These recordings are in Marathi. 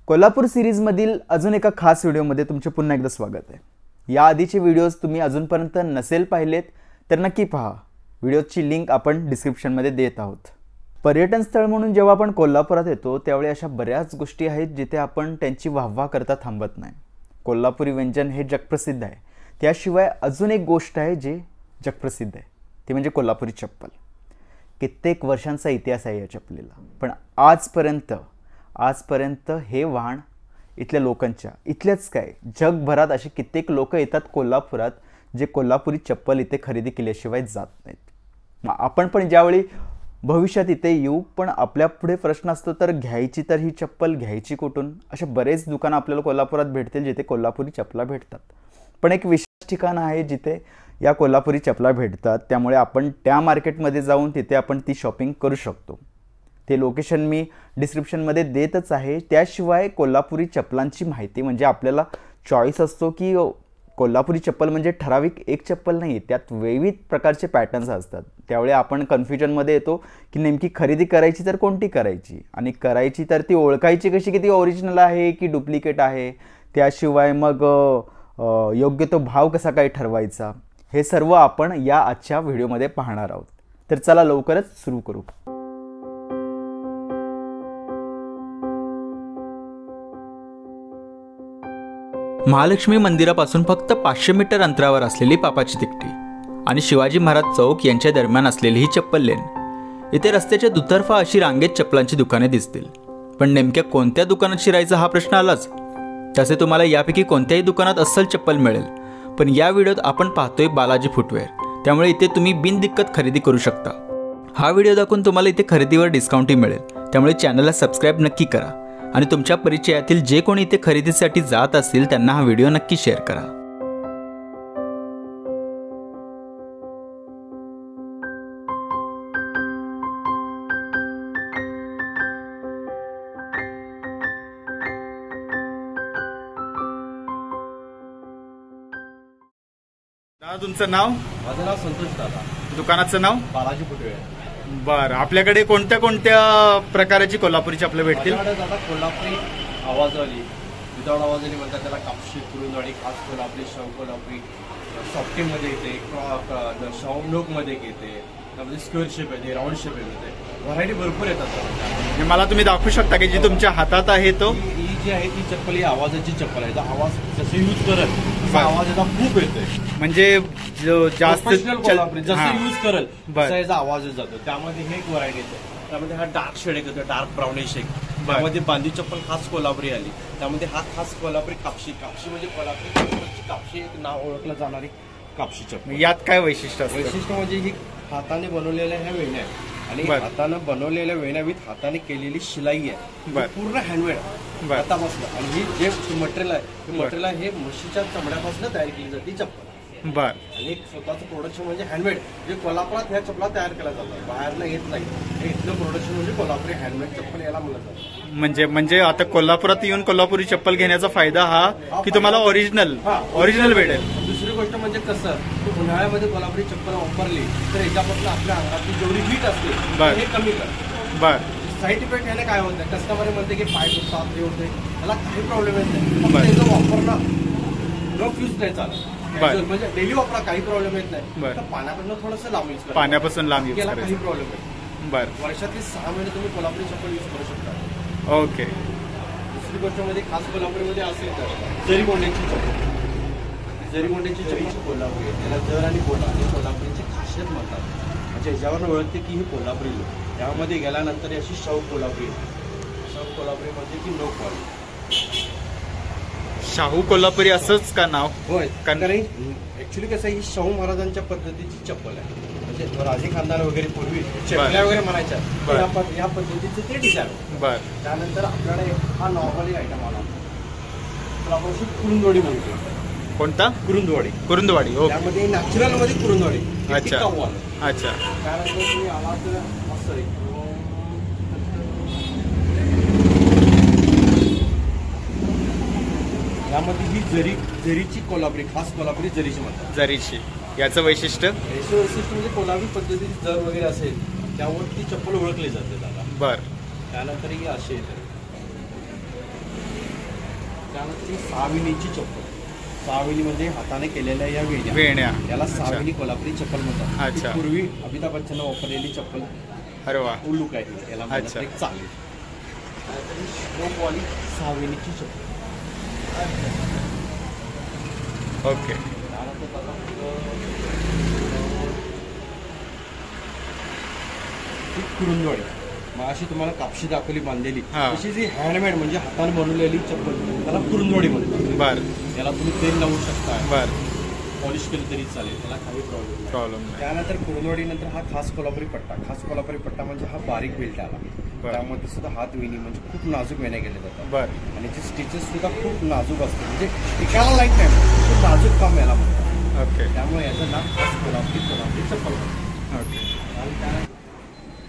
कोल्हापूर सिरीजमधील अजून एका खास व्हिडिओमध्ये तुमचे पुन्हा एकदा स्वागत आहे। या आधीचे व्हिडिओज तुम्ही अजूनपर्यंत नसेल पाहिलेत तर नक्की पहा। व्हिडिओची लिंक आपण डिस्क्रिप्शनमध्ये देत आहोत। पर्यटन स्थळ म्हणून जेव्हा आपण कोल्हापुरात येतो त्यावेळी अशा बऱ्याच गोष्टी आहेत जिथे आपण त्यांची वाहवा करता थांबत नाही। कोल्हापुरी व्यंजन हे जगप्रसिद्ध आहे। त्याशिवाय अजून एक गोष्ट आहे जे जगप्रसिद्ध आहे, ते म्हणजे कोल्हापुरी चप्पल। कित्येक वर्षांचा इतिहास आहे या चप्पलीला, पण आजपर्यंत हे वाहन इथल्या लोकांच्या, इथल्याच काय जगभरात असे कित्येक लोक येतात कोल्हापुरात जे कोल्हापुरी चप्पल इथे खरेदी केल्याशिवाय जात नाहीत। आपण पण ज्यावेळी भविष्यात इथे येऊ, पण आपल्या पुढे प्रश्न असतो तर घ्यायची तर ही चप्पल घ्यायची कुठून। असे बरेच दुकानं आपल्याला कोल्हापुरात भेटतील जिथे कोल्हापुरी चप्पला भेटतात, पण एक विशेष ठिकाण आहे जिथे या कोल्हापुरी चप्पला भेटतात। त्यामुळे आपण त्या मार्केटमध्ये जाऊन तिथे आपण ती शॉपिंग करू शकतो। ते लोकेशन मी डिस्क्रिप्शनमध्ये देतच आहे। त्याशिवाय कोल्हापुरी चप्पलांची माहिती म्हणजे आपल्याला चॉईस असतो की कोल्हापुरी चप्पल म्हणजे ठराविक एक चप्पल नाही, त्यात विविध प्रकारचे पॅटर्न्स असतात। त्यावेळी आपण कन्फ्युजनमध्ये येतो की नेमकी खरेदी करायची तर कोणती करायची, आणि करायची तर ती ओळखायची कशी की ती ओरिजिनल आहे की डुप्लिकेट आहे। त्याशिवाय मग योग्य तो भाव कसा काय ठरवायचा, हे सर्व आपण या आजच्या व्हिडिओमध्ये पाहणार आहोत। तर चला लवकरच सुरू करू। महालक्ष्मी मंदिरापासून फक्त 500 मीटर अंतरावर असलेली पापाची तिकटी आणि शिवाजी महाराज चौक यांच्या दरम्यान असलेली ही चप्पल लेन। इथे रस्त्याच्या दुतर्फा अशी रांगेत चप्पलांची दुकाने दिसतील, पण नेमक्या कोणत्या दुकानात शिरायचं हा प्रश्न आलाच। तसे तुम्हाला यापैकी कोणत्याही दुकानात अस्सल चप्पल मिळेल, पण या व्हिडिओत आपण पाहतोय बालाजी फुटवेअर, त्यामुळे इथे तुम्ही बिनदिक्कत खरेदी करू शकता। हा व्हिडिओ दाखवून तुम्हाला इथे खरेदीवर डिस्काउंटही मिळेल, त्यामुळे चॅनलला सबस्क्राईब नक्की करा आणि तुमच्या परिचयातील जे कोणी इथे खरेदीसाठी जात असतील त्यांना हा व्हिडिओ नक्की शेअर करा। दादा तुमचं नाव? माझं नाव संतोष दादा। दुकानाचं नाव? बालाजी फुटवेअर। बरं, आपल्याकडे कोणत्या कोणत्या प्रकारची कोल्हापुरी चप्पल भेटतील? दादा कोल्हापुरी आवाजवाली, विदाउट आवाजवाली म्हणतात त्याला, कापशी, कुरुंदवाडी, खास कोल्हापुरी, शाहू कोल्हापुरी, सॉफ्टीमध्ये येते, शाहू लोकमध्ये येते, त्यामध्ये स्क्वेअर शेप येते, राऊंड शेप येते, व्हरायटी भरपूर येतात। मला तुम्ही दाखवू शकता की जी तुमच्या हातात आहे तो? ही जी आहे ती चप्पल ही आवाजाची चप्पल आहे। आवाज जसे यूज करत तसा आवाज याचा खूप येतोय, म्हणजे जास्त जसं यूज करल तसा याचा आवाजच जातो। त्यामध्ये हे एक व्हरायटी येते, त्यामध्ये हा डार्क शेड येतो, डार्क ब्राउनिश एक, त्यामध्ये बांधी चप्पल खास कोल्हापुरी आली, त्यामध्ये हा खास कोल्हापुरी कापशी म्हणजे कोल्हापुरी कापशी एक नाव ओळखलं जाणारी कापशी चप्पल। यात काय वैशिष्ट्य असतं? वैशिष्ट्य म्हणजे ही हाताने बनवलेल्या ह्या वेण्या आहेत आणि हाताने बनवलेल्या वेण्या विथ हाताने केलेली शिलाई आहे, पूर्ण हँडमेड हातापासून। आणि ही जे मटेरियल आहे हे म्हशीच्या चमड्यापासून तयार केली जाते चप्पल। आणि एक स्वतःचं प्रोडक्शन म्हणजे हँडमेड, जे कोल्हापुरात ह्या चप्पला तयार केल्या जातात, बाहेरला येत नाही। हे इथलं प्रोडक्शन म्हणजे कोल्हापुरी हँडमेड चप्पल याला म्हणलं जातं। म्हणजे आता कोल्हापुरात येऊन कोल्हापुरी चप्पल घेण्याचा फायदा हा की तुम्हाला ओरिजिनल भेटेल। दुसरी गोष्ट म्हणजे कसं, उन्हाळ्यामध्ये कोल्हापुरी चप्पल वापरली तर याच्यापासून आपल्या अंगातली जेवढी हीट असते हे कमी करते। साईड इफेक्ट याने काय होतं, कस्टमर म्हणते की पाय दुखतात, हे होते, त्याला काही प्रॉब्लेम येत नाही। फक्त याचं वापरणं न फ्यूज नाही चालत, म्हणजे डेली वापरा, काही प्रॉब्लेम येत नाही। पाण्यापासून थोडंसं लांब यूज करा, पाण्यापासून लांब यूज करायला काही प्रॉब्लेम येत। वर्षातले 6 महिने तुम्ही कोल्हापुरी चप्पल यूज करू शकता। ओके। दुसरी गोष्ट म्हणजे खास कोल्हापुरीमध्ये असेल तर जरीगोंड्याची चप्पल, जरीगोंड्याची चप्पल कोल्हापुरी, त्याला जर आणि गोंडा आणि कोल्हापुरीची खासियत म्हणतात, म्हणजे याच्यावर ओळखते की ही कोल्हापुरी लोक। त्यामध्ये गेल्यानंतर अशी शाहू कोल्हापुरी म्हणजे की नो क्वालिटी शाहू कोल्हापुरी असंच का नाव? होय, कारण ऍक्च्युली कसं ही शाहू महाराजांच्या पद्धतीची चप्पल आहे, म्हणजे राजे खानदान वगैरे पूर्वी चपल्या वगैरे म्हणायच्या, या पद्धतीचे ते डिझाईन। त्यानंतर आपल्याकडे हा नॉर्मली आयटम आला, आपण कुरुंदवाडी म्हणतो। कोणता? कुरुंदवाडी। त्यामध्ये नॅचरल मध्ये कुरुंदवाडी। अच्छा। त्यानंतर तुम्ही आला तर असं यामध्ये ही जरीची कोल्हापुरी, खास कोल्हापुरी जरीची म्हणतात। जरीची याचं वैशिष्ट्य म्हणजे कोल्हापुरी पद्धतीची जर वगैरे असेल त्यावर ती चप्पल ओळखली जाते दादा। बरं। त्यानंतर ही अशी येते, त्यानंतर ही 6 विणीची चप्पल. 6 विणी म्हणजे हाताने केलेल्या या वेण्या. याला 6 विणी कोल्हापुरी चप्पल म्हणतात. अच्छा. ही पूर्वी अमिताभ बच्चन वापरलेली चप्पल अरे वा. लुक आहे याला अच्छा. एक चांगली. स्ट्रोकवाली 6 विणीची चप्पल. ओके. त्यानंतर बघा ही कुरुंदवाडी. मग अशी तुम्हाला कापशी दाखवली बांधलेली हा. तशी जी हँडमेड म्हणजे हाताने बनवलेली चप्पल त्याला कुरुंदवाडी म्हणतात. बर याला तुम्ही तेल लावू शकता, बर. पॉलिश केलं तरी चालेल, त्याला काही प्रॉब्लेम नाही. त्यानंतर कुरुंदवाडी नंतर हा खास कोल्हापुरी पट्टा. खास कोल्हापुरी पट्टा म्हणजे हा बारीक बेल्ट आला. त्यामध्ये सुद्धा हात विणी म्हणजे खूप नाजूक वेण्या केले जातात. बर. आणि जे स्टिचेस सुद्धा खूप नाजूक असते, म्हणजे टिकायला लाईट नाही, खूप नाजूक काम याला म्हणतात. ओके. त्यामुळे याचं नाव खास कोल्हापुरी चप्पल. ओके.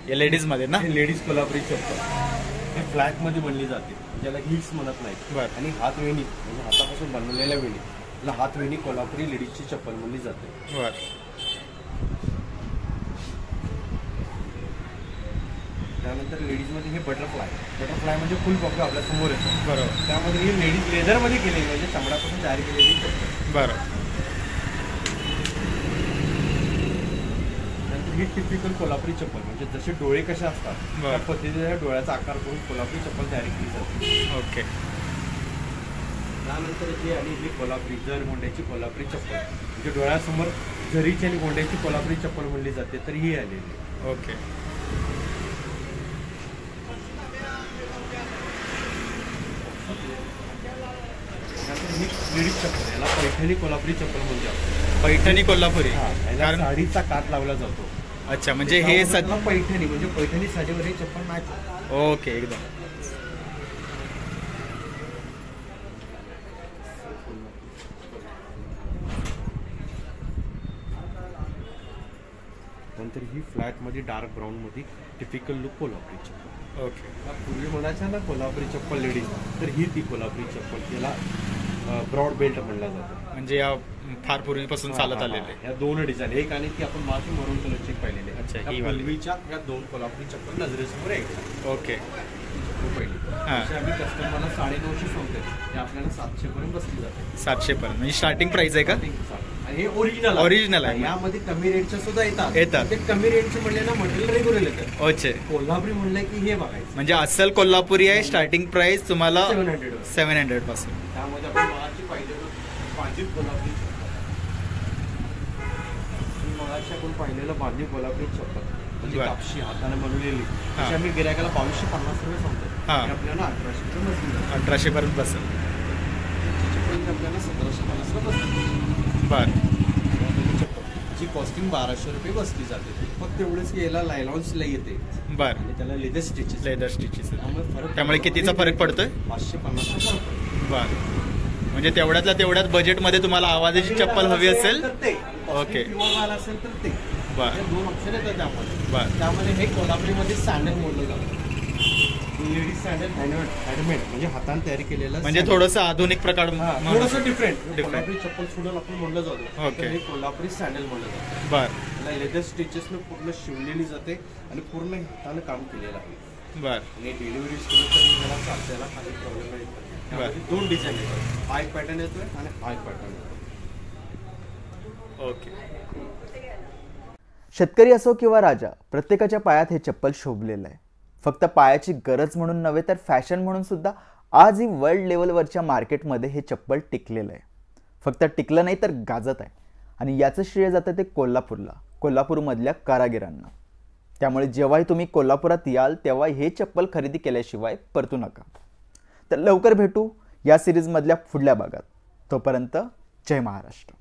हे लेडीज मध्ये ना? हे लेडीज कोल्हापुरी चप्पल हे फ्लॅट मध्ये बनली जाते, ज्याला हिल्स म्हणत नाही. बर. आणि हात वेणी म्हणजे हातापासून बनवलेल्या वेणी, त्याला हात वेणी कोल्हापुरी लेडीजची चप्पल म्हणली जाते. बर. त्यानंतर लेडीज मध्ये हे बटरफ्लाय म्हणजे फुल पॉकेट आपल्या समोर येतो. बरोबर. त्यामध्ये ही लेडीज लेदर मध्ये केलेली म्हणजे चामड्यापासून तयार केलेली चप्पल. बरं. ही टिपिकल कोल्हापुरी चप्पल म्हणजे जसे डोळे कसे असतात त्या पद्धतीने डोळ्याचा आकार करून कोल्हापुरी चप्पल तयार केली जाते. ओके. त्यानंतर जी आणि ही कोल्हापुरी जर गोंड्याची कोल्हापुरी चप्पल म्हणजे डोळ्यासमोर जरीची आणि गोंड्याची कोल्हापुरी चप्पल म्हणली जाते, तर ही आलेली. ओके. ही लेडीज चप्पल, याला पैठणी कोल्हापुरी चप्पल म्हणजे पैठणी कोल्हापुरी. कारण साडीचा काठ लावला जातो. अच्छा, म्हणजे हे पैठणी म्हणजे पैठणी साडीवर ही चप्पल नाही. ओके. एकदम. नंतर ही फ्लॅट मध्ये डार्क ब्राऊन मध्ये टिपिकल लुक कोल्हापुरी चप्पल. ओके. पूर्वी म्हणायचं ना कोल्हापुरी चप्पल लेडीज, तर ही ती कोल्हापुरी चप्पल. त्याला ब्रॉड बेल्ट म्हणला जातो. म्हणजे या फार पूर्वीपासून चालत आलेले. ह्या दोन डिझाईन, एक आणि ती आपण मागे मरून कलरचे पाहिलेले. अच्छा, ह्या ही वाली. पूर्वीच्या ह्या दोन कोल्हापुरी चप्पल नजरेसमोर यायच्या. ओके. पहिली अशी आम्ही कस्टमरला 950 सांगतोय, ते आपल्याला 700 पर्यंत बसली जाते. 700 पर्यंत म्हणजे स्टार्टिंग प्राइस आहे का? आणि हे ओरिजिनल आहे. यामध्ये कमी रेटच्या सुद्धा येतात. ते कमी रेटचे म्हणले ना मटेरियल रेग्युलर येतं. ओके. कोल्हापुरी म्हणलं की हे बघायचं. म्हणजे अस्सल कोल्हापुरी आहे. स्टार्टिंग प्राइस तुम्हाला 700 पासून. त्यामध्ये आपण मगाशी पाहिजे बांधीव कोल्हापुरी चप्पल, मगाशी आपण पाहिलेलं बांधीव कोल्हापुरी चप्पल म्हणजे कापशी हाताने बनवलेली, तशी आम्ही गिरायकाला 2250 रुपये सांगतो. आपल्याला 1800 बसली. 1800 पर्यंत बसेल. चप्पल आपल्याला 1750 बसली. बर. जी कॉस्टिंग 1200 रुपये बसली जाते. फक्त एवढंच की याला लायलॉन्सला येते. बर. आणि त्याला लेदर स्टिचेस. त्यामुळे कितीचा फरक पडतोय? 550 फरक पडतो. बर. म्हणजे तेवढ्यातल्या तेवढ्यात बजेटमध्ये तुम्हाला आवाजाची चप्पल हवी असेल. ओके. असेल तर ते. बर. 2 ऑप्शन येतात त्यामध्ये. बर. त्यामध्ये हे कोल्हापुरीमध्ये सँडल मोडलं जातं. लेडीज सँडल हँडमेड म्हणजे हाताने तयार केलेलं. म्हणजे थोडंसं आधुनिक प्रकार. थोडंसं डिफरंट. कोल्हापुरी चप्पल सोडून आपण म्हणलं जातो. ओके. हे कोल्हापुरी सँडल म्हणलं जातं. बर. त्याला लेदर स्टिचेसनं पूर्ण शिवलेली जाते आणि पूर्ण हाताने काम केलेलं आहे. बर. आणि डिलिव्हरी केलं तरी मला चालतं, याला काही प्रॉब्लेम नाही. त्यामध्ये 2 डिझाईन येतात. हाय पॅटर्न येतोय आणि हाय पॅटर्न येतो. ओके. शेतकरी असो किंवा राजा, प्रत्येकाच्या पायात हे चप्पल शोभलेलं आहे. फक्त पायाची गरज म्हणून नव्हे तर फॅशन म्हणून सुद्धा आज ही वर्ल्ड लेवलवरच्या मार्केटमध्ये हे चप्पल टिकलेलं आहे. फक्त टिकलं नाही तर गाजत आहे. आणि याचं श्रेय जातं ते कोल्हापूरमधल्या कारागिरांना. त्यामुळे जेव्हाही तुम्ही कोल्हापुरात याल तेव्हा हे चप्पल खरेदी केल्याशिवाय परतू नका. तर लवकर भेटू या सिरीजमधल्या पुढल्या भागात. तोपर्यंत जय महाराष्ट्र.